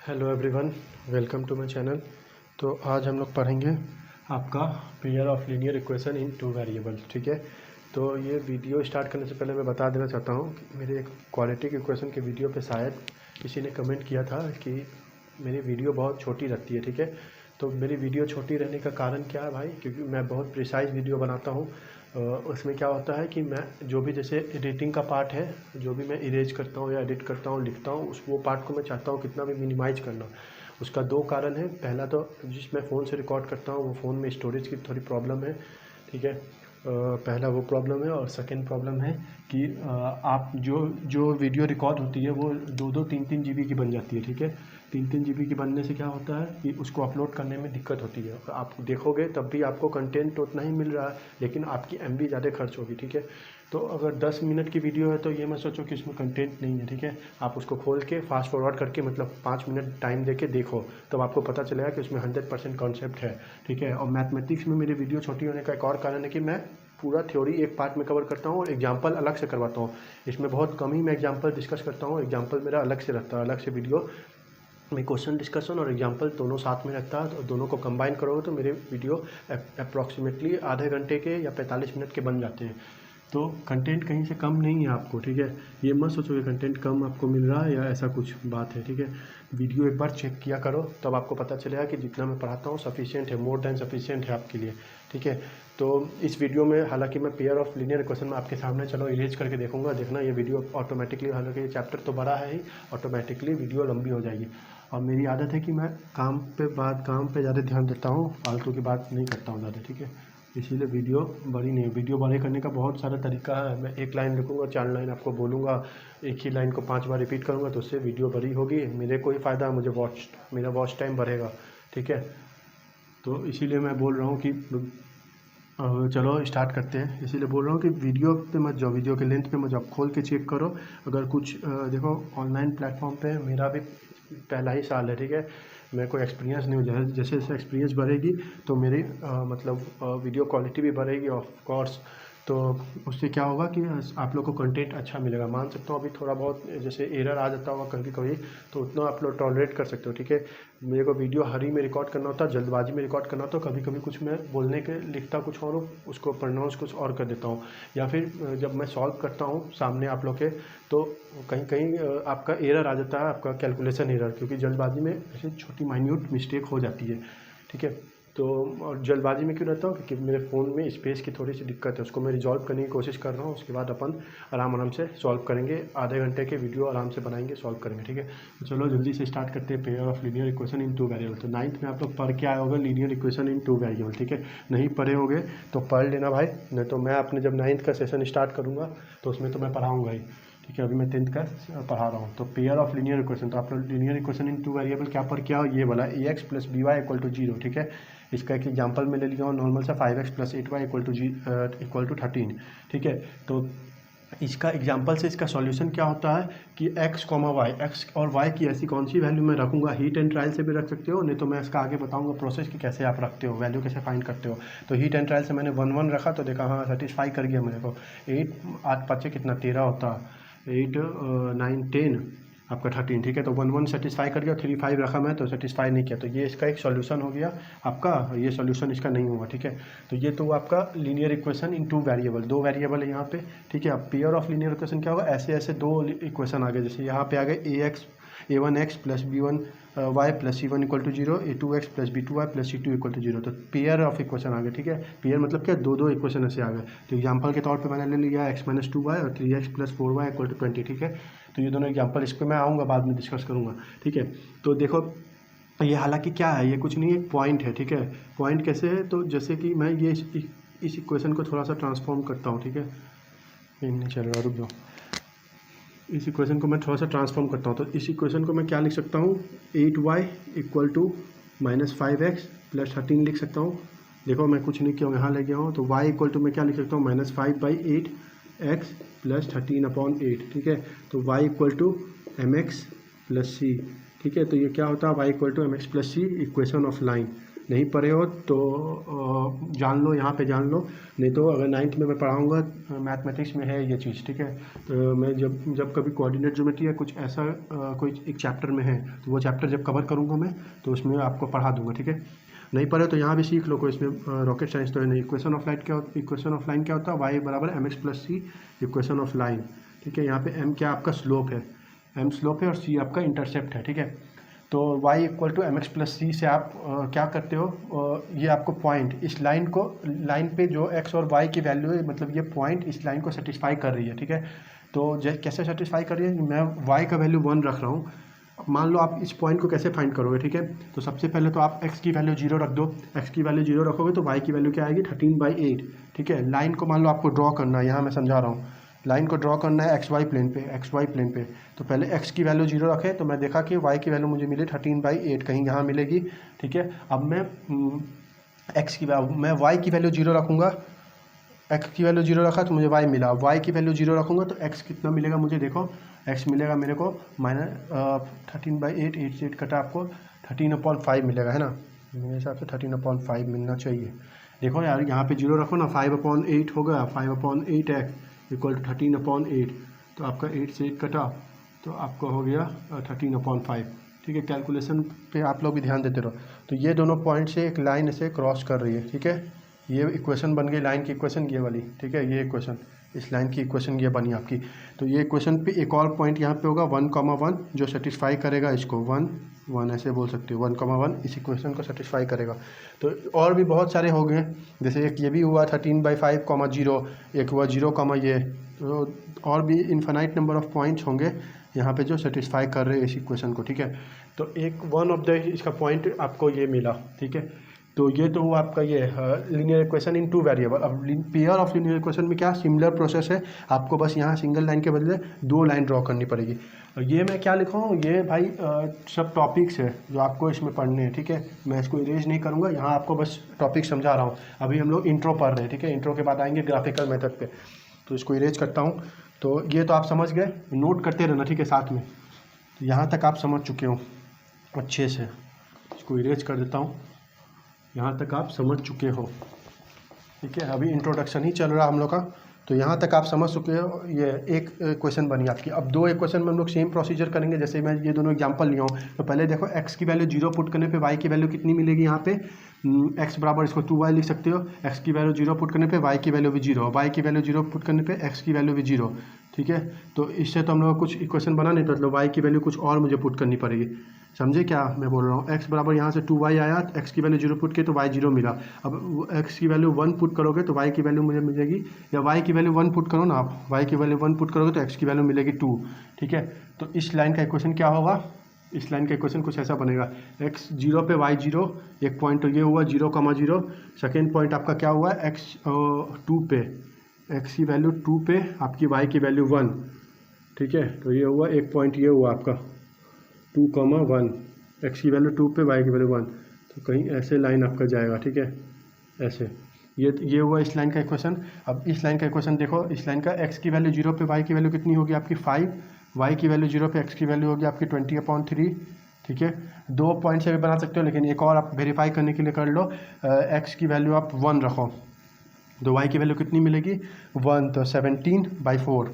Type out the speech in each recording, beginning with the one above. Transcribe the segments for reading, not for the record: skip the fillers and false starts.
Hello everyone, welcome to my channel. तो आज हम लोग पढ़ेंगे आपका pair of linear equation in two variable. ठीक है, तो ये वीडियो स्टार्ट करने से पहले मैं बता देना चाहता हूँ कि मेरे एक क्वाड्रेटिक इक्वेशन के वीडियो पे शायद किसी ने कमेंट किया था कि मेरी वीडियो बहुत छोटी रहती है। ठीक है, तो मेरी वीडियो छोटी रहने का कारण क्या है भाई, क्योंकि मैं बहुत प्रिसाइज वीडियो बनाता हूँ। उसमें क्या होता है कि मैं जो भी जैसे एडिटिंग का पार्ट है, जो भी मैं इरेज करता हूँ या एडिट करता हूँ, लिखता हूँ, वो पार्ट को मैं चाहता हूँ कितना भी मिनिमाइज करना। उसका दो कारण है। पहला तो जिस मैं फ़ोन से रिकॉर्ड करता हूँ वो फ़ोन में स्टोरेज की थोड़ी प्रॉब्लम है। ठीक है, पहला वो प्रॉब्लम है। और सेकेंड प्रॉब्लम है कि आप जो जो वीडियो रिकॉर्ड होती है वो 2-3 जीबी की बन जाती है। ठीक है, 3-3 जीबी की बनने से क्या होता है कि उसको अपलोड करने में दिक्कत होती है। आप देखोगे तब भी आपको कंटेंट उतना ही मिल रहा है, लेकिन आपकी एमबी ज़्यादा खर्च होगी। ठीक है, तो अगर 10 मिनट की वीडियो है तो ये मत सोचो कि उसमें कंटेंट नहीं है। ठीक है, आप उसको खोल के फास्ट फॉरवर्ड करके मतलब 5 मिनट टाइम दे के देखो, तब आपको पता चलेगा कि उसमें 100% कॉन्सेप्ट है। ठीक है, और मैथमेटिक्स में मेरी वीडियो छोटी होने का एक और कारण है कि मैं पूरा थ्योरी एक पार्ट में कवर करता हूँ और एग्जाम्पल अलग से करवाता हूँ। इसमें बहुत कम ही मैं एग्जाम्पल डिस्कस करता हूँ, एग्जाम्पल मेरा अलग से रहता है, अलग से वीडियो में क्वेश्चन डिस्कशन और एग्जाम्पल दोनों साथ में रहता है। तो दोनों को कंबाइन करोगे तो मेरे वीडियो अप्रॉक्सीमेटली आधे घंटे के या 45 मिनट के बन जाते हैं। तो कंटेंट कहीं से कम नहीं है आपको। ठीक है, ये मत सोचो कि कंटेंट कम आपको मिल रहा है या ऐसा कुछ बात है। ठीक है, वीडियो एक बार चेक किया करो, तब आपको पता चलेगा कि जितना मैं पढ़ाता हूँ सफिशिएंट है, मोर देन सफिशिएंट है आपके लिए। ठीक है, तो इस वीडियो में हालांकि मैं पेयर ऑफ लीनियर इक्वेशन में आपके सामने चलो इरेज करके देखूंगा। देखना ये वीडियो ऑटोमेटिकली, हालांकि ये चैप्टर तो बड़ा है ही, ऑटोमेटिकली वीडियो लंबी हो जाएगी। और मेरी आदत है कि मैं काम पे ज़्यादा ध्यान देता हूँ, फालतू की बात नहीं करता हूँ ज़्यादा। ठीक है, इसीलिए वीडियो बड़ी नहीं है। वीडियो बड़े करने का बहुत सारा तरीका है। मैं एक लाइन लिखूँगा, 4 लाइन आपको बोलूँगा, एक ही लाइन को 5 बार रिपीट करूँगा, तो उससे वीडियो बड़ी होगी। मेरे को ही फ़ायदा है, मुझे मेरा वॉच टाइम बढ़ेगा। ठीक है, तो इसीलिए मैं बोल रहा हूँ कि चलो स्टार्ट करते हैं। इसीलिए बोल रहा हूँ कि वीडियो पे मत जाओ, वीडियो के लेंथ पे मत जाओ, खोल के चेक करो। अगर कुछ देखो, ऑनलाइन प्लेटफॉर्म पे मेरा भी पहला ही साल है। ठीक है, मेरे को एक्सपीरियंस नहीं हो जाए, जैसे जैसे एक्सपीरियंस बढ़ेगी तो मेरी मतलब वीडियो क्वालिटी भी बढ़ेगी ऑफ कोर्स। तो उससे क्या होगा कि आप लोग को कंटेंट अच्छा मिलेगा। मान सकता हूँ अभी थोड़ा बहुत जैसे एरर आ जाता होगा कभी कभी, तो उतना आप लोग टॉलरेट कर सकते हो। ठीक है, मेरे को वीडियो हरी में रिकॉर्ड करना होता है, जल्दबाजी में रिकॉर्ड करना होता है, कभी कभी कुछ मैं बोलने के लिखता कुछ और हूँ, उसको प्रोनाउंस कुछ और कर देता हूँ। या फिर जब मैं सॉल्व करता हूँ सामने आप लोग के, तो कहीं कहीं आपका एरर आ जाता है, आपका कैलकुलेशन एरर, क्योंकि जल्दबाजी में ऐसी छोटी माइन्यूट मिस्टेक हो जाती है। ठीक है, तो और जल्दबाजी में क्यों रहता हूँ, क्योंकि मेरे फ़ोन में स्पेस की थोड़ी सी दिक्कत है, उसको मैं रिजॉल्व करने की कोशिश कर रहा हूँ। उसके बाद अपन आराम से सॉल्व करेंगे, आधे घंटे के वीडियो आराम से बनाएंगे, सॉल्व करेंगे। ठीक है, तो चलो जल्दी से स्टार्ट करते हैं pair of linear equation in two variable. तो 9th में आप लोग पढ़ के आए होगे linear equation in two variable. ठीक है, नहीं पढ़े होगे तो पढ़ लेना भाई, नहीं तो मैं अपने जब 9th का सेशन स्टार्ट करूँगा तो उसमें तो मैं पढ़ाऊँगा ही। ठीक है, अभी मैं 10th का पढ़ा रहा हूँ। तो पेयर ऑफ लीनियर इक्वेशन, तो आप लोग linear equation in two variable क्या पर क्या, ये वाला ax plus b y equal to 0। ठीक है, इसका एक एग्जांपल मैं ले लिया हूँ नॉर्मल सा, 5x plus 8y equal to 13। ठीक है, तो इसका एग्जांपल से इसका सॉल्यूशन क्या होता है कि x, y, x और y की ऐसी कौन सी वैल्यू मैं रखूँगा। हीट एंड ट्रायल से भी रख सकते हो, नहीं तो मैं इसका आगे बताऊँगा प्रोसेस कि कैसे आप रखते हो, वैल्यू कैसे फाइंड करते हो। तो हीट एंड ट्रायल से मैंने 1 रखा तो देखा हाँ सेटिस्फाई कर गया मेरे को। 8 8 5 कितना 13 होता, 8 9 10 आपका 13। ठीक है, तो 1 सेटिस्फाई कर गया, 3 5 रखा मैं तो सेटिस्फाई नहीं किया, तो ये इसका एक सॉल्यूशन हो गया आपका। ये सॉल्यूशन इसका नहीं होगा। ठीक है, तो ये तो आपका linear equation in two variable, 2 variable है यहाँ पे। ठीक है, अब पेयर ऑफ लीनियर इक्वेशन क्या होगा, ऐसे ऐसे 2 इक्वेशन आ गए, जैसे यहाँ पे आ गए a1x plus b1y plus c1 equal to 0, a2x plus b2y plus c2 equal to 0। तो पेयर ऑफ इक्वेशन आ गए। ठीक है, पेयर मतलब क्या, 2 इक्वेशन ऐसे आ गए। तो एग्जांपल के तौर पे मैंने ले लिया x माइनस 2y और 3x plus 4y equal to 20। ठीक है, तो ये दोनों एग्जांपल, इस पर मैं आऊँगा बाद में डिस्कस करूँगा। ठीक है, तो देखो ये हालांकि क्या है, ये कुछ नहीं, एक पॉइंट है। ठीक है, पॉइंट कैसे है, तो जैसे कि मैं ये इस इक्वेशन को थोड़ा सा ट्रांसफॉर्म करता हूँ। ठीक है, नहीं चल रहा, रुक जाओ। इस इक्वेशन को मैं थोड़ा सा ट्रांसफॉर्म करता हूँ, तो इस इक्वेशन को मैं क्या लिख सकता हूँ, 8y equal to minus 5x plus 13 लिख सकता हूँ। देखो मैं कुछ नहीं किया हूँ, यहाँ ले गया हूँ, तो y इक्वल टू मैं क्या लिख सकता हूँ, -5/8 x प्लस 13/8। ठीक है, तो y equal to mx plus c। ठीक है, तो ये क्या होता है, y equal to mx plus c, equation of line. नहीं पढ़े हो तो जान लो, यहाँ पे जान लो, नहीं तो अगर 9th में मैं पढ़ाऊँगा मैथमेटिक्स में है ये चीज़, ठीक है। तो मैं जब कभी कोऑर्डिनेट ज्योमेट्री या कुछ ऐसा कोई एक चैप्टर में है तो वो चैप्टर जब कवर करूँगा मैं तो उसमें आपको पढ़ा दूँगा, ठीक है। नहीं पढ़े तो यहाँ भी सीख लो, कोई इसमें रॉकेट साइंस तो है नहीं। इक्वेशन ऑफ लाइन क्या होता है, वाई बराबर mx plus c equation of line, ठीक है। यहाँ पे m क्या आपका स्लोप है, m स्लोप है और c आपका इंटरसेप्ट है, ठीक है। तो y equal to mx plus C से आप क्या करते हो, ये आपको पॉइंट इस लाइन पे जो x और y की वैल्यू है, मतलब ये पॉइंट इस लाइन को सेटिस्फाई कर रही है, ठीक है। तो कैसे सेटिस्फाई कर रही है, मैं y का वैल्यू 1 रख रहा हूँ। मान लो आप इस पॉइंट को कैसे फाइंड करोगे, ठीक है। तो सबसे पहले तो आप x की वैल्यू 0 रख दो, x की वैल्यू 0 रखोगे तो y की वैल्यू क्या आएगी 13/8, ठीक है। लाइन को मान लो आपको ड्रॉ करना है, यहाँ मैं समझा रहा हूँ, लाइन को ड्रॉ करना है xy प्लेन पे, तो पहले x की वैल्यू 0 रखे तो मैं देखा कि y की वैल्यू मुझे मिली 13/8, कहीं यहाँ मिलेगी, ठीक है। अब मैं y की वैल्यू 0 रखूँगा, x की वैल्यू 0 रखा तो मुझे y मिला, y की वैल्यू 0 रखूँगा तो x कितना मिलेगा मुझे, देखो x मिलेगा मेरे को -13/8, 8 से 8 कटा आपको 13/5 मिलेगा, है ना। मेरे हिसाब से 13/5 मिलना चाहिए। देखो यार यहाँ पे 0 रखो ना, 5/8 हो गया, 5/8x इक्वल टू 13/8, तो आपका 8 से 8 कटा तो आपका हो गया 13/5, ठीक है। कैलकुलेशन पे आप लोग भी ध्यान देते रहो। तो ये दोनों पॉइंट से एक लाइन ऐसे क्रॉस कर रही है, ठीक है। ये इक्वेशन बन गई लाइन की इक्वेशन ये वाली, ठीक है। ये इक्वेशन, इस लाइन की इक्वेशन ये बनी आपकी। तो ये इक्वेशन पे एक और पॉइंट यहाँ पे होगा 1,1 जो सेटिस्फाई करेगा इसको, 1 1 ऐसे बोल सकते हो, 1,1 इस इक्वेशन को सेटिस्फाई करेगा। तो और भी बहुत सारे हो गए, जैसे एक ये भी हुआ 13/5, 0, एक हुआ 0, ये, तो और भी इन्फिनाइट नंबर ऑफ पॉइंट्स होंगे यहाँ पे जो सेटिस्फाई कर रहे हैं इस इक्वेशन को, ठीक है। तो एक वन ऑफ द इसका पॉइंट आपको ये मिला, ठीक है। तो ये तो हुआ आपका ये लीनियर इक्वेशन इन 2 वेरिएबल। अब पेयर ऑफ लीनियर इक्वेशन में क्या सिमिलर प्रोसेस है, आपको बस यहाँ सिंगल लाइन के बदले 2 लाइन ड्रॉ करनी पड़ेगी। और ये मैं क्या लिखा हूँ, ये भाई सब टॉपिक्स है जो आपको इसमें पढ़ने हैं, ठीक है। मैं इसको इरेज नहीं करूँगा, यहाँ आपको बस टॉपिक समझा रहा हूँ। अभी हम लोग इंट्रो पढ़ रहे हैं, ठीक है। इंट्रो के बाद आएंगे ग्राफिकल मेथड पे, तो इसको इरेज करता हूँ। तो ये तो आप समझ गए, नोट करते रहना, ठीक है, साथ में। तो यहाँ तक आप समझ चुके हो अच्छे से, इसको इरेज कर देता हूँ, यहाँ तक आप समझ चुके हो, ठीक है। अभी इंट्रोडक्शन ही चल रहा हम लोग का, तो यहाँ तक आप समझ चुके हो। ये एक क्वेश्चन बनी आपकी। अब 2 क्वेश्चन में हम लोग सेम प्रोसीजर करेंगे, जैसे मैं ये दोनों एग्जांपल लिया हूँ। तो पहले देखो x की वैल्यू 0 पुट करने पे y की वैल्यू कितनी मिलेगी, यहाँ पे x बराबर, इसको 2y लिख सकते हो। x की वैल्यू 0 पुट करने पे y की वैल्यू भी 0, y की वैल्यू 0 पुट करने पे x की वैल्यू भी 0, ठीक है। तो इससे तो हम लोग कुछ इक्वेशन बना नहीं, तो मतलब y की वैल्यू कुछ और मुझे पुट करनी पड़ेगी, समझे क्या मैं बोल रहा हूँ। x बराबर यहाँ से 2y आया, x की वैल्यू 0 पुट किए तो y 0 मिला। अब x की वैल्यू 1 पुट करोगे तो y की वैल्यू मुझे मिलेगी, या y की वैल्यू 1 पुट करो ना आप, y की वैल्यू 1 पुट करोगे तो x की वैल्यू मिलेगी 2, ठीक है। तो इस लाइन का इक्वेशन क्या होगा, इस लाइन का इक्वेशन कुछ ऐसा बनेगा, x 0 पे y 0, एक पॉइंट तो ये हुआ 0,0, सेकेंड पॉइंट आपका क्या हुआ x 2 पे, x की वैल्यू 2 पे आपकी y की वैल्यू 1, ठीक है। तो ये हुआ एक पॉइंट, ये हुआ आपका 2,1, x की वैल्यू 2 पे y की वैल्यू 1, तो कहीं ऐसे लाइन आपका जाएगा, ठीक है, ऐसे। ये हुआ इस लाइन का इक्वेशन। अब इस लाइन का इक्वेशन देखो, इस लाइन का x की वैल्यू 0 पे y की वैल्यू कितनी होगी आपकी 5, y की वैल्यू 0 पे x की वैल्यू होगी आपकी 20/3, ठीक है। 2 पॉइंट से भी बना सकते हो, लेकिन एक और आप वेरीफाई करने के लिए कर लो, x की वैल्यू आप 1 रखो तो y की वैल्यू कितनी मिलेगी 1, तो 17/4,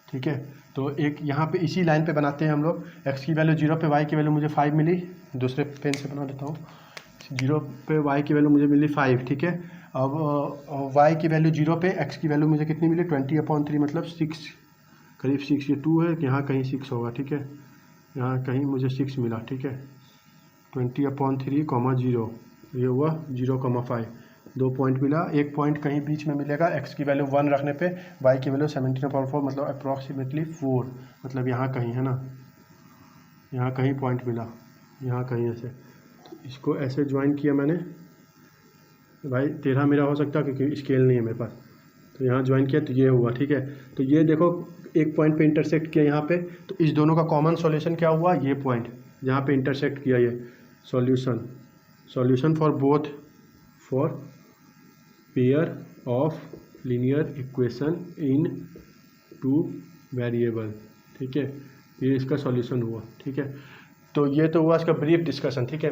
ठीक है। तो एक यहाँ पे इसी लाइन पे बनाते हैं हम लोग, x की वैल्यू 0 पे y की वैल्यू मुझे 5 मिली, दूसरे पेन से बना देता हूँ। 0 पे y की वैल्यू मुझे मिली 5, ठीक है। अब y की वैल्यू 0 पे x की वैल्यू मुझे कितनी मिली 20/3, मतलब 6, करीब 6, ये 2 है, यहाँ कहीं 6 होगा, ठीक है। यहाँ कहीं मुझे 6 मिला, ठीक है। 20/3, 0, ये हुआ 0,5, 2 पॉइंट मिला। एक पॉइंट कहीं बीच में मिलेगा, x की वैल्यू 1 रखने पे y की वैल्यू 17/4, मतलब अप्रॉक्सीमेटली 4, मतलब यहाँ कहीं, है ना, यहाँ कहीं पॉइंट मिला, यहाँ कहीं ऐसे। तो इसको ऐसे ज्वाइन किया मैंने, भाई 13 मेरा हो सकता है क्योंकि स्केल नहीं है मेरे पास, तो यहाँ ज्वाइन किया तो ये हुआ, ठीक है। तो ये देखो एक पॉइंट पे इंटरसेक्ट किया यहाँ पे, तो इस दोनों का कॉमन सॉल्यूशन क्या हुआ, ये पॉइंट जहाँ पे इंटरसेक्ट किया, ये solution for both, for pair of linear equation in 2 variable, ठीक है। ये इसका सॉल्यूशन हुआ, ठीक है। तो ये तो हुआ इसका ब्रीफ डिस्कशन, ठीक है।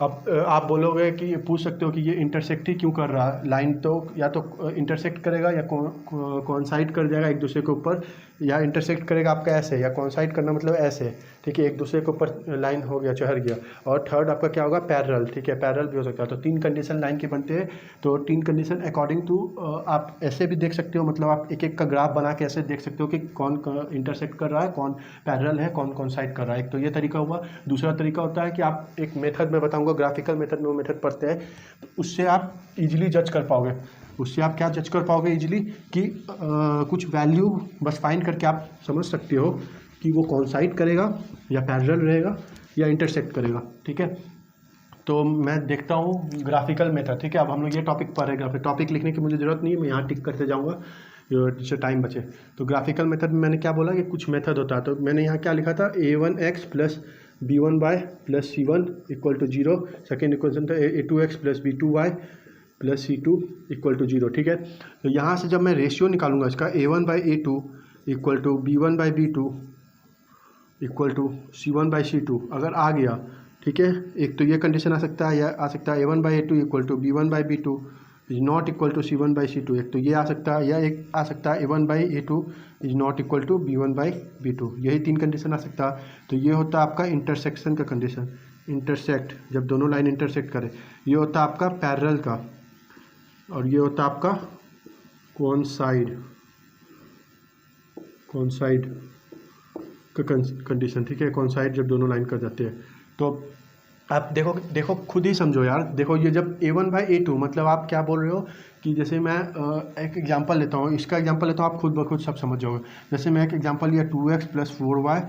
अब आप बोलोगे कि पूछ सकते हो कि ये इंटरसेक्ट ही क्यों कर रहा है, लाइन तो या तो इंटरसेक्ट करेगा या कॉन्साइड कर जाएगा एक दूसरे के ऊपर, या इंटरसेक्ट करेगा आपका ऐसे, या कॉन्साइड करना मतलब ऐसे, ठीक है, एक दूसरे के ऊपर लाइन हो गया, चढ़ गया। और थर्ड आपका क्या होगा, पैरेलल, ठीक है, पैरेलल भी हो सकता है। तो 3 कंडीशन लाइन के बनते हैं। तो 3 कंडीशन अकॉर्डिंग टू आप ऐसे भी देख सकते हो, मतलब आप एक एक का ग्राफ बना के ऐसे देख सकते हो कि कौन इंटरसेक्ट कर रहा है, कौन पैरेलल है, कौन कॉन्साइड कर रहा है। एक तो ये तरीका हुआ। दूसरा तरीका होता है कि आप एक मेथड में बताऊंगा, ग्राफिकल मेथड में, वो मेथड पढ़ते हैं, तो उससे आप इजीली जज कर पाओगे। उससे आप क्या जज कर पाओगे इजीली कि कुछ वैल्यू बस फाइंड करके आप समझ सकते हो कि वो कॉन्साइड करेगा या पैरेलल रहेगा या इंटरसेक्ट करेगा, ठीक है। तो मैं देखता हूँ ग्राफिकल मेथड, ठीक है। अब हम लोग ये टॉपिक पढ़ रहे हैं, टॉपिक लिखने की मुझे ज़रूरत नहीं है, मैं यहाँ टिक करते जाऊँगा जिससे टाइम बचे। तो ग्राफिकल मेथड में मैंने क्या बोला कि कुछ मेथड होता है, तो मैंने यहाँ क्या लिखा था, a1x plus b1y plus c1 equal to 0। Second equation था a2x plus b2y plus c2 equal to 0, ठीक है। तो यहाँ से जब मैं रेशियो निकालूंगा इसका a1/a2 equal to b1/b2 equal to c1/c2 अगर आ गया, ठीक है, एक तो ये कंडीशन आ सकता है, या आ सकता है a1/a2 equal to b1/b2 is not equal to c1/c2। एक तो ये आ सकता है, या एक आ सकता है a1/a2 is not equal to b1/b2। यही 3 कंडीशन आ सकता है। तो ये होता है आपका इंटरसेक्शन का कंडीशन, इंटरसेक्ट, जब दोनों लाइन इंटरसेक्ट करे। ये होता है आपका पैरेलल का, और ये होता है आपका कॉन्साइड का कंडीशन, ठीक है, कॉन्साइड जब दोनों लाइन कर जाते हैं। तो आप देखो खुद ही समझो यार। देखो ये जब a1/a2 मतलब आप क्या बोल रहे हो कि जैसे मैं एक एग्जांपल लेता हूँ, इसका एग्जांपल लेता हूँ, आप खुद ब खुद सब समझ जाओगे। जैसे मैं एक एग्जांपल लिया 2x plus 4y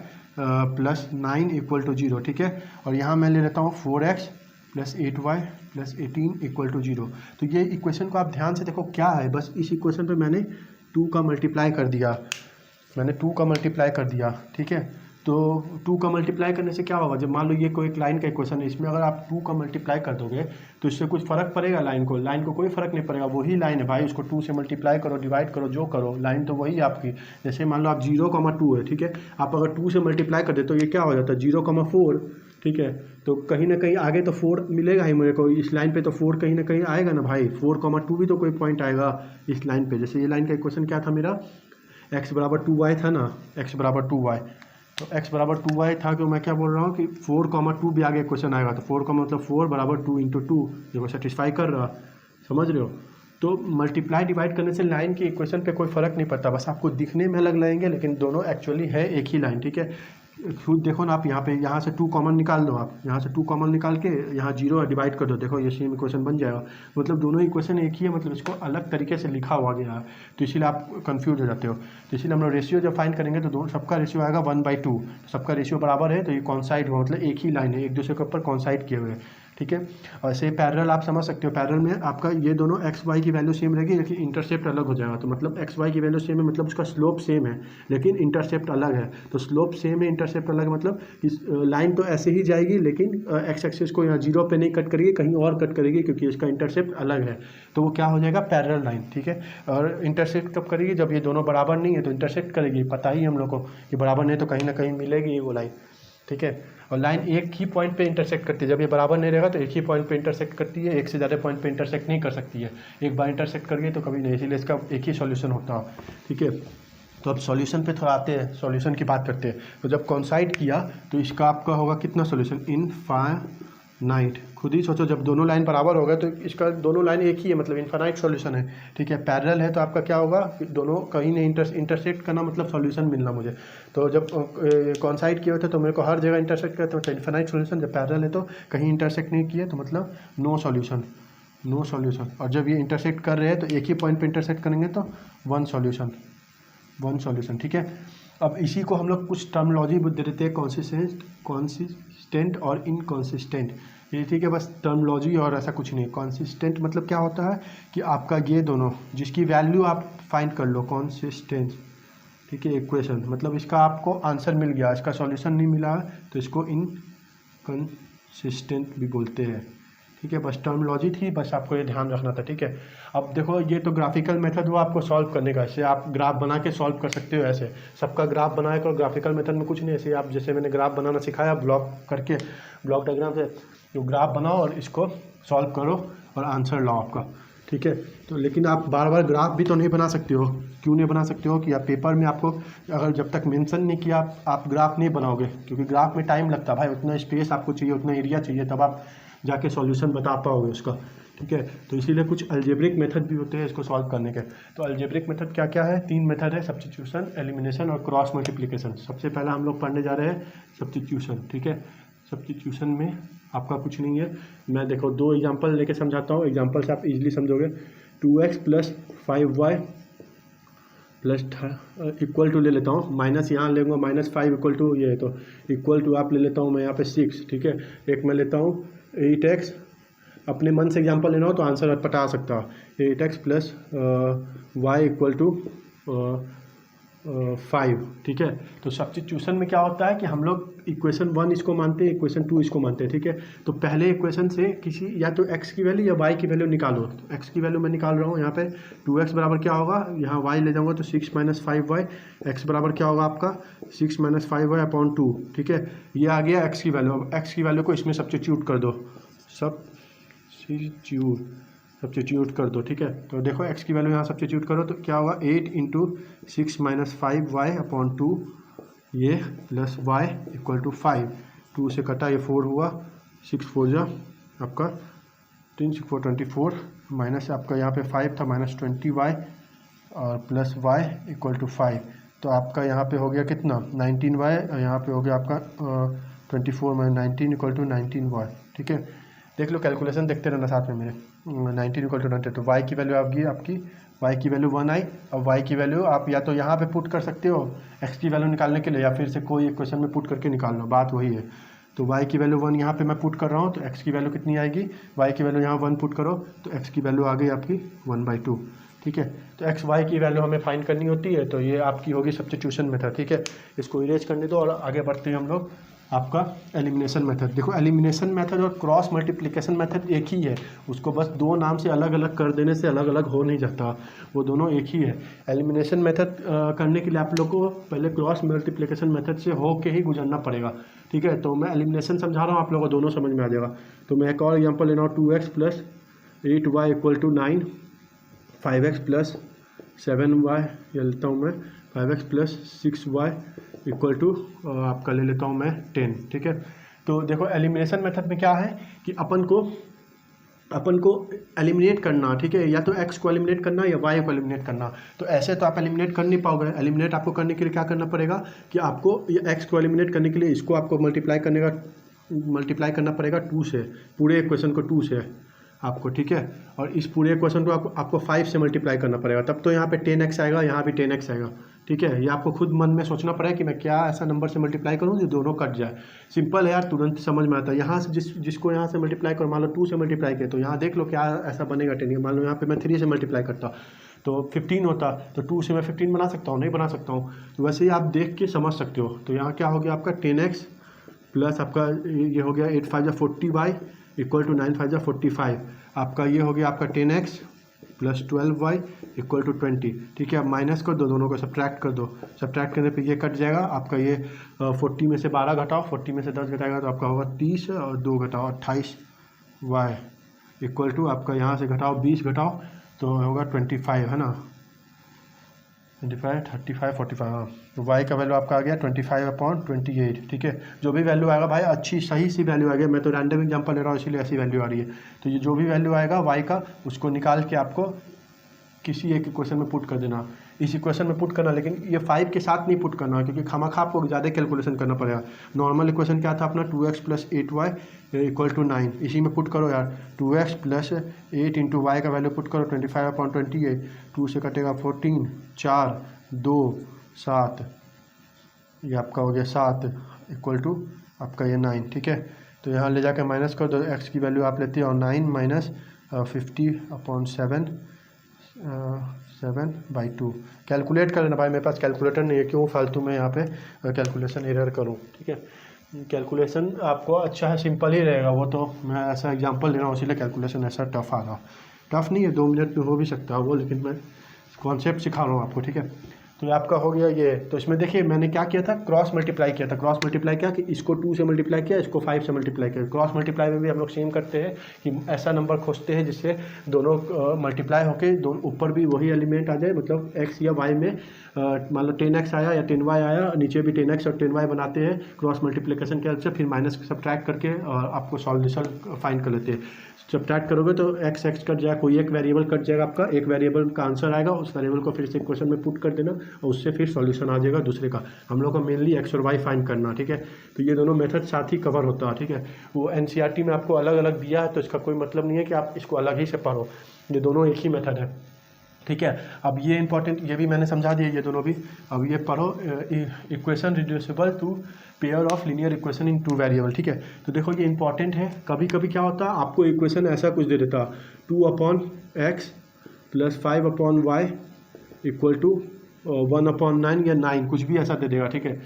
plus 9 equal to 0, ठीक है। और यहाँ मैं ले लेता हूँ 4x plus 8y plus 18 equal to 0। तो ये इक्वेशन को आप ध्यान से देखो क्या है, बस इस इक्वेशन पे मैंने 2 का मल्टीप्लाई कर दिया, ठीक है। तो 2 का मल्टीप्लाई करने से क्या होगा, जब मान लो ये कोई एक लाइन का इक्वेशन है, इसमें अगर आप 2 का मल्टीप्लाई कर दोगे तो इससे कुछ फ़र्क पड़ेगा लाइन को कोई फ़र्क नहीं पड़ेगा, वही लाइन है भाई, उसको 2 से मल्टीप्लाई करो, डिवाइड करो, जो करो, लाइन तो वही है आपकी। जैसे मान लो आप 0,2 है, ठीक है, आप अगर 2 से मल्टीप्लाई कर दे तो ये क्या हो जाता है 0,4, ठीक है। तो कहीं ना कहीं आगे तो 4 मिलेगा ही मेरे को, इस लाइन पे तो 4 कहीं ना कहीं आएगा ना भाई, 4,2 भी तो कोई पॉइंट आएगा इस लाइन पे। जैसे ये लाइन का इक्वेशन क्या था मेरा, x बराबर 2y था ना, x बराबर 2y, तो x बराबर 2y था, कि मैं क्या बोल रहा हूँ कि 4,2 भी आगे क्वेश्चन आएगा, तो 4 का मतलब 4 बराबर 2 इंटू 2, देखो सेटिस्फाई कर रहा, समझ रहे हो। तो मल्टीप्लाई डिवाइड करने से लाइन की इक्वेशन पे कोई फ़र्क नहीं पड़ता, बस आपको दिखने में अलग लगेंगे लेकिन दोनों एक्चुअली है एक ही लाइन, ठीक है। खुद देखो ना आप, यहाँ से 2 कॉमन निकाल दो, आप यहाँ से 2 कॉमन निकाल के यहाँ 0 डिवाइड कर दो, देखो ये सेम इक्वेशन बन जाएगा। मतलब दोनों इक्वेशन एक ही है, मतलब इसको अलग तरीके से लिखा हुआ गया है, तो इसीलिए आप कंफ्यूज हो जाते हो। तो इसीलिए हम लोग रेशियो जब फाइंड करेंगे तो दोनों सबका रेशियो आएगा 1/2, सबका रेशियो बराबर है, तो ये कॉन्साइड हुआ, मतलब एक ही लाइन है, एक दूसरे के ऊपर कॉन्साइड किए हुए हैं, ठीक है। और ऐसे पैरेलल आप समझ सकते हो, पैरेलल में आपका ये दोनों एक्स वाई की वैल्यू सेम रहेगी लेकिन इंटरसेप्ट अलग हो जाएगा। तो मतलब एक्स वाई की वैल्यू सेम है, मतलब उसका स्लोप सेम है लेकिन इंटरसेप्ट अलग है। तो स्लोप सेम है, इंटरसेप्ट अलग, मतलब इस लाइन तो ऐसे ही जाएगी लेकिन एक्स एक्सिस को यहाँ 0 पे नहीं कट करेगी, कहीं और कट करेगी, क्योंकि इसका इंटरसेप्ट अलग है। तो वो क्या हो जाएगा, पैरेलल लाइन, ठीक है। और इंटरसेप्ट कब करेगी, जब ये दोनों बराबर नहीं है तो इंटरसेप्ट करेगी, पता ही हम लोग को कि बराबर नहीं तो कहीं ना कहीं मिलेगी वो लाइन, ठीक है। और लाइन एक ही पॉइंट पे इंटरसेक्ट करती है, जब ये बराबर नहीं रहेगा तो एक ही पॉइंट पे इंटरसेक्ट करती है, एक से ज़्यादा पॉइंट पे इंटरसेक्ट नहीं कर सकती है। एक बार इंटरसेक्ट कर गई तो कभी नहीं, इसीलिए इसका एक ही सॉल्यूशन होता है, ठीक है। तो अब सॉल्यूशन पे थोड़ा आते हैं, सॉल्यूशन की बात करते हैं। तो जब कॉन्साइड किया तो इसका आपका होगा कितना सॉल्यूशन, इनफाइनाइट। खुद ही सोचो, जब दोनों लाइन बराबर हो गए तो इसका दोनों लाइन एक ही है, मतलब इनफाइनाइट सॉल्यूशन है, ठीक है। पैरेलल है तो आपका क्या होगा कि दोनों कहीं नहीं इंटरसेक्ट करना, मतलब सॉल्यूशन मिलना मुझे। तो जब कॉन्साइड किए होते तो मेरे को हर जगह इंटरसेक्ट करते, मतलब इनफाइनाइट सॉल्यूशन। जब पैरेलल है तो कहीं इंटरसेक्ट नहीं किए तो मतलब नो सॉल्यूशन। और जब ये इंटरसेक्ट कर रहे हैं तो एक ही पॉइंट पे इंटरसेक्ट करेंगे तो वन सॉल्यूशन, ठीक है। अब इसी को हम लोग कुछ टर्मोलॉजी दे देते हैं, कॉन्सिस्टेंट और इनकॉन्सिस्टेंट, ये ठीक है, बस टर्मोलॉजी और ऐसा कुछ नहीं। कॉन्सिस्टेंट मतलब क्या होता है कि आपका ये दोनों जिसकी वैल्यू आप फाइंड कर लो, कॉन्सिस्टेंट, ठीक है, इक्वेशन, मतलब इसका आपको आंसर मिल गया, इसका सॉल्यूशन नहीं मिला तो इसको इनकॉन्सिस्टेंट भी बोलते हैं, ठीक है, बस टर्मिनोलॉजी थी, बस आपको ये ध्यान रखना था। ठीक है, अब देखो ये तो ग्राफिकल मेथड हुआ आपको सॉल्व करने का, ऐसे आप ग्राफ बना के सॉल्व कर सकते हो। ऐसे सबका ग्राफ बनाया करो, ग्राफिकल मेथड में कुछ नहीं, ऐसे आप जैसे मैंने ग्राफ बनाना सिखाया ब्लॉक करके, ब्लॉक डायग्राम से तो ग्राफ बनाओ और इसको सॉल्व करो और आंसर लाओ आपका। ठीक है, तो लेकिन आप बार बार ग्राफ भी तो नहीं बना सकते हो। क्यों नहीं बना सकते हो कि आप पेपर में आपको अगर जब तक मेंशन नहीं किया आप ग्राफ नहीं बनाओगे, क्योंकि ग्राफ में टाइम लगता है भाई, उतना स्पेस आपको चाहिए, उतना एरिया चाहिए, तब आप जाके सॉल्यूशन बता पाओगे उसका। ठीक है, तो इसीलिए कुछ अलजेब्रिक मेथड भी होते हैं इसको सॉल्व करने के। तो अलजेब्रिक मेथड क्या क्या है? 3 मेथड है, सब्स्टिट्यूशन, एलिमिनेशन और क्रॉस मल्टीप्लिकेशन। सबसे पहले हम लोग पढ़ने जा रहे हैं सब्स्टिट्यूशन। ठीक है, सब्स्टिट्यूशन में आपका कुछ नहीं है, मैं देखो 2 एग्जांपल लेके समझाता हूँ, एग्जांपल से आप इजीली समझोगे। 2x + 5y + इक्वल टू ले लेता हूँ, माइनस यहाँ लेंगे, -5 इक्वल टू ये है, तो इक्वल टू आप ले लेता हूँ मैं यहाँ पे 6। ठीक है, एक मैं लेता हूँ 8x, अपने मन से एग्जांपल लेना हो तो आंसर पता सकता है। 8x + y = 5। ठीक है, तो सब्स्टिट्यूशन में क्या होता है कि हम लोग इक्वेशन 1 इसको मानते हैं, इक्वेशन 2 इसको मानते हैं। ठीक है, तो पहले इक्वेशन से किसी या तो x की वैल्यू या y की वैल्यू निकालो। तो x की वैल्यू मैं निकाल रहा हूँ यहाँ पे, 2x बराबर क्या होगा, यहाँ y ले जाऊँगा तो 6 - 5y, x बराबर क्या होगा आपका 6 - 5y/2। ठीक है, ये आ गया x की वैल्यू। अब x की वैल्यू को इसमें सब्स्टिट्यूट कर दो, सब्स्टिट्यूट कर दो। ठीक है, तो देखो x की वैल्यू यहाँ सब्स्टिट्यूट करो तो क्या होगा, 8 × 6 - 5y/2 ये प्लस y = 5। 2 से कटा ये 4 हुआ, 6 4 जा आपका 3 6 4 24, माइनस आपका यहाँ पे 5 था, -20y और प्लस y = 5। तो आपका यहाँ पे हो गया कितना 19y, और यहाँ पे हो गया आपका 24 - 19 = 19y। ठीक है, देख लो, कैलकुलेशन देखते रहना साथ में मेरे। 19 = 19, तो y की वैल्यू आपकी y की वैल्यू 1 आई। अब y की वैल्यू आप या तो यहाँ पे पुट कर सकते हो x की वैल्यू निकालने के लिए, या फिर से कोई इक्वेशन में पुट करके निकाल लो, बात वही है। तो y की वैल्यू 1 यहाँ पे मैं पुट कर रहा हूँ, तो x की वैल्यू कितनी आएगी, y की वैल्यू यहाँ 1 पुट करो तो x की वैल्यू आ गई आपकी 1/2। ठीक है, तो x y की वैल्यू हमें फाइंड करनी होती है, तो ये आपकी होगी सब्स्टिट्यूशन मेथड। ठीक है, इसको इरेज करने दो और आगे बढ़ते हैं हम लोग आपका एलिमिनेशन मेथड। देखो, एलिमिनेशन मेथड और क्रॉस मल्टीप्लिकेशन मेथड एक ही है, उसको बस 2 नाम से अलग अलग कर देने से अलग अलग हो नहीं जाता, वो दोनों एक ही है। एलिमिनेशन मेथड करने के लिए आप लोग को पहले क्रॉस मल्टीप्लिकेशन मेथड से हो के ही गुजरना पड़ेगा। ठीक है, तो मैं एलिमिनेशन समझा रहा हूँ, आप लोगों को दोनों समझ में आ जाएगा। तो मैं एक और एग्जाम्पल ले रहा हूँ, 2x + 8y = 9, 5x + 7y ये लेता हूँ मैं, 5x + 6y = आपका ले लेता हूँ मैं 10। ठीक है, तो देखो एलिमिनेशन मेथड में क्या है कि अपन को एलिमिनेट करना। ठीक है, या तो x को एलिमिनेट करना या y को एलिमिनेट करना। तो ऐसे तो आप एलिमिनेट कर नहीं पाओगे, एलिमिनेट आपको करने के लिए क्या करना पड़ेगा कि आपको x को एलिमिनेट करने के लिए इसको आपको मल्टीप्लाई करना पड़ेगा 2 से, पूरे इक्वेशन को 2 से आपको। ठीक है, और इस पूरे क्वेश्चन को आपको 5 से मल्टीप्लाई करना पड़ेगा, तब तो यहाँ पे 10x आएगा, यहाँ भी 10x आएगा। ठीक है, ये आपको खुद मन में सोचना पड़ेगा कि मैं क्या ऐसा नंबर से मल्टीप्लाई करूँ जो दोनों कट जाए। सिंपल है यार, तुरंत समझ में आता है। यहाँ से जिसको यहाँ से मल्टीप्लाई करो, मान लो 2 से मल्टीप्लाई किया तो यहाँ देख लो क्या ऐसा बनेगा 10। मान लो यहाँ पे मैं 3 से मल्टीप्लाई करता तो 15 होता, तो 2 से मैं 15 बना सकता हूँ, नहीं बना सकता हूँ। तो वैसे ही आप देख के समझ सकते हो। तो यहाँ क्या हो गया आपका 10x प्लस आपका ये हो गया 8 5 40y = 9 5 45। आपका ये हो गया आपका 10x + 12y = 20। ठीक है, अब माइनस कर दो, दोनों को सब्ट्रैक्ट कर दो, सब्ट्रैक्ट करने पे ये कट जाएगा आपका। ये 40 में से 12 घटाओ, 40 में से 10 घटाएगा तो आपका होगा 30, और 2 घटाओ 28y = आपका यहाँ से घटाओ 20 घटाओ तो होगा 25, है ना, 25 35 45। हाँ, तो y का वैल्यू आपका आ गया 25/28। ठीक है, जो भी वैल्यू आएगा भाई अच्छी सही सी वैल्यू आ गया, मैं तो रैंडम एग्जांपल ले रहा हूँ इसीलिए ऐसी वैल्यू आ रही है। तो ये जो भी वैल्यू आएगा y का, उसको निकाल के आपको किसी एक इक्वेशन में पुट कर देना, इस इक्वेशन में पुट करना, लेकिन ये 5 के साथ नहीं पुट करना, क्योंकि खामखा आपको ज़्यादा कैलकुलेशन करना पड़ेगा। नॉर्मल इक्वेशन क्या था अपना, 2x + 8y = 9, इसी में पुट करो यार। 2x + 8 × y का वैल्यू पुट करो 25/28, 2 से कटेगा 14, 4 2 7, ये आपका हो गया 7 = आपका ये 9। ठीक है, तो यहाँ ले जाकर माइनस कर दो, x की वैल्यू आप लेते हो 9 - 50/7 7/2। कैलकुलेट कर लेना भाई, मेरे पास कैलकुलेटर नहीं है, क्यों फालतू में यहाँ पे कैलकुलेशन एरर करूँ। ठीक है, कैलकुलेशन आपको अच्छा है, सिंपल ही रहेगा वो, तो मैं ऐसा एग्जांपल ले रहा हूँ इसीलिए कैलकुलेशन ऐसा टफ आ रहा। टफ नहीं है, 2 मिनट में हो भी सकता है वो, लेकिन मैं कॉन्सेप्ट सिखा रहा हूँ आपको, ठीक है। तो ये आपका हो गया ये। तो इसमें देखिए मैंने क्या किया था, क्रॉस मल्टीप्लाई किया था। क्रॉस मल्टीप्लाई क्या कि इसको 2 से मल्टीप्लाई किया, इसको 5 से मल्टीप्लाई किया। क्रॉस मल्टीप्लाई में भी हम लोग सेम करते हैं कि ऐसा नंबर खोजते हैं जिससे दोनों मल्टीप्लाई होके दोनों ऊपर भी वही एलिमेंट आ जाए, मतलब x या y में मान लो 10x आया या 10y आया, नीचे भी 10x और 10y बनाते हैं क्रॉस मल्टीप्लिकेशन के हेल्प से, फिर माइनस सब्ट्रैक्ट करके और आपको सॉल्यूशन फाइंड कर लेते हैं। सब्ट्रैक्ट करोगे तो x कट जाएगा, कोई एक वेरिएबल कट जाएगा आपका, एक वेरिएबल का आंसर आएगा, उस वेरिएबल को फिर से इक्वेशन में पुट कर देना और उससे फिर सॉल्यूशन आ जाएगा दूसरे का। हम लोग को मेनली x और y फाइंड करना, ठीक है। तो ये दोनों मेथड साथ ही कवर होता है, ठीक है। वो NCERT में आपको अलग अलग दिया है, तो इसका कोई मतलब नहीं है कि आप इसको अलग ही से पढ़ो, ये दोनों एक ही मेथड है, ठीक है। अब ये इंपॉर्टेंट, ये भी मैंने समझा दिया, ये दोनों भी। अब ये पढ़ो, equation reducible to pair of linear equation in 2 variable, ठीक है। तो देखो ये इंपॉर्टेंट है। कभी कभी क्या होता है, आपको इक्वेशन ऐसा कुछ दे देता, 2/x + 5/y = 1/9 या 9, कुछ भी ऐसा दे देगा, ठीक है।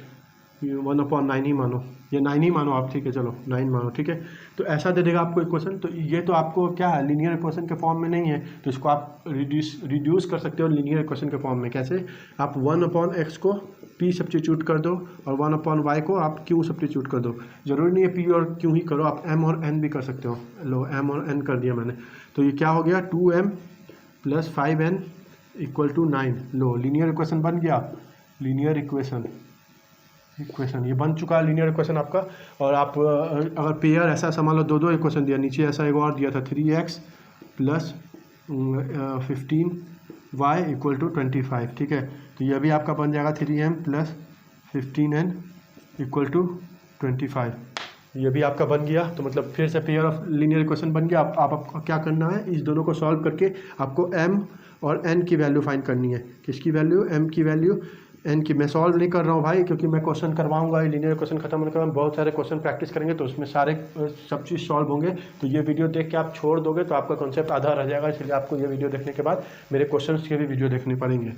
1/9 ही मानो या 9 ही मानो आप, ठीक है, चलो 9 मानो, ठीक है। तो ऐसा दे देगा आपको इक्वेशन। तो ये तो आपको क्या है, लीनियर इक्वेशन के फॉर्म में नहीं है, तो इसको आप रिड्यूस कर सकते हो लीनियर इक्वेशन के फॉर्म में। कैसे, आप 1/x को p सब्स्टिट्यूट कर दो और 1/y को आप q सब्स्टिट्यूट कर दो। जरूरी नहीं है p और q ही करो, आप m और n भी कर सकते हो। लो m और n कर दिया मैंने, तो ये क्या हो गया, 2m + 5n = 9। लो लीनियर इक्वेशन बन गया, लीनियर इक्वेशन ये बन चुका है लीनियर इक्वेशन आपका। और आप अगर पेयर ऐसा समझ लो, दो इक्वेशन दिया, नीचे ऐसा एक और दिया था 3x + 15y = 25, ठीक है। तो ये भी आपका बन जाएगा 3m + 15n = 25, ये भी आपका बन गया। तो मतलब फिर से पेयर ऑफ लीनियर इक्वेशन बन गया। आपको क्या करना है, इस दोनों को सॉल्व करके आपको m और n की वैल्यू फाइंड करनी है। किसकी वैल्यू, m की वैल्यू, n की। मैं सॉल्व नहीं कर रहा हूँ भाई, क्योंकि मैं क्वेश्चन करवाऊंगा, लीनियर क्वेश्चन खत्म होने के बाद बहुत सारे क्वेश्चन प्रैक्टिस करेंगे, तो उसमें सारे सब चीज़ सॉल्व होंगे। तो ये वीडियो देख के आप छोड़ दोगे तो आपका कॉन्सेप्ट आधा रह जाएगा, इसलिए आपको ये वीडियो देखने के बाद मेरे क्वेश्चंस के भी वीडियो देखने पड़ेंगे।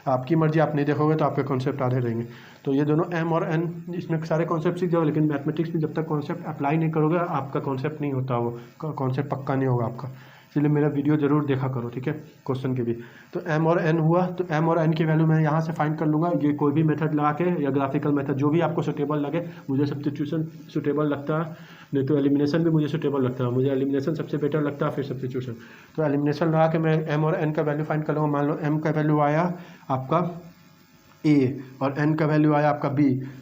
आपकी मर्जी, आप नहीं देखोगे तो आपके कॉन्सेप्ट आधे रहेंगे। तो ये दोनों m और n, इसमें सारे कॉन्सेप्ट सीख जाओ, लेकिन मैथमेटिक्स में जब तक कॉन्सेप्ट अप्लाई नहीं करोगे आपका कॉन्सेप्ट नहीं होता, वो कॉन्सेप्ट पक्का नहीं होगा आपका। इसलिए मेरा वीडियो जरूर देखा करो, ठीक है, क्वेश्चन के भी। तो m और n हुआ, तो m और n की वैल्यू मैं यहाँ से फाइंड कर लूँगा। ये कोई भी मेथड लगा के या ग्राफिकल मेथड, जो भी आपको सुटेबल लगे। मुझे सब्स्टिट्यूशन सुटेबल लगता है, नहीं तो एलिमिनेशन भी मुझे सुटेबल लगता है। मुझे एलिमिनेशन सबसे बेटर लगता है, फिर सब्स्टिट्यूशन। तो एलिमिनेशन लगा के मैं m और n का वैल्यू फाइंड कर लूँगा। मान लो m का वैल्यू आया आपका a और n का वैल्यू आया आपका b।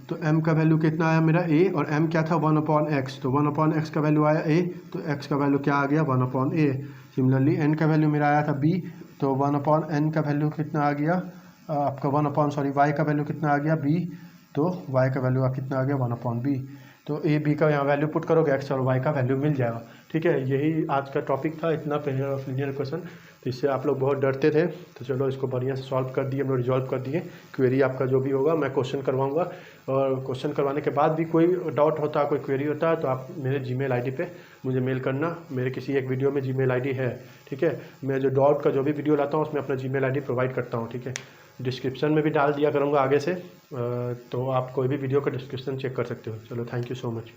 तो m का वैल्यू कितना आया मेरा a, और m क्या था 1/x, तो 1/x का वैल्यू आया a, तो x का वैल्यू क्या आ गया 1/a। सिमिलरली n का वैल्यू मेरा आया था b, तो 1/n का वैल्यू कितना आ गया आपका y का वैल्यू कितना आ गया b, तो y का वैल्यू कितना आ गया 1/b। तो a b का यहाँ वैल्यू पुट करोगे, x और y का वैल्यू मिल जाएगा, ठीक है। यही आज का टॉपिक था, इतना पेयर ऑफ लीनियर इक्वेशन। तो इससे आप लोग बहुत डरते थे, तो चलो इसको बढ़िया से सॉल्व कर दिए, हम लोग रिजॉल्व कर दिए। क्वेरी आपका जो भी होगा मैं क्वेश्चन करवाऊंगा, और क्वेश्चन करवाने के बाद भी कोई डाउट होता है, कोई क्वेरी होता है, तो आप मेरे जीमेल आईडी पे मुझे मेल करना। मेरे किसी एक वीडियो में जीमेल आईडी है, ठीक है। मैं जो डाउट का जो भी वीडियो लाता हूँ उसमें अपना जीमेल आईडी प्रोवाइड करता हूँ, ठीक है। डिस्क्रिप्शन में भी डाल दिया करूँगा आगे से, तो आप कोई भी वीडियो का डिस्क्रिप्शन चेक कर सकते हो। चलो, थैंक यू सो मच।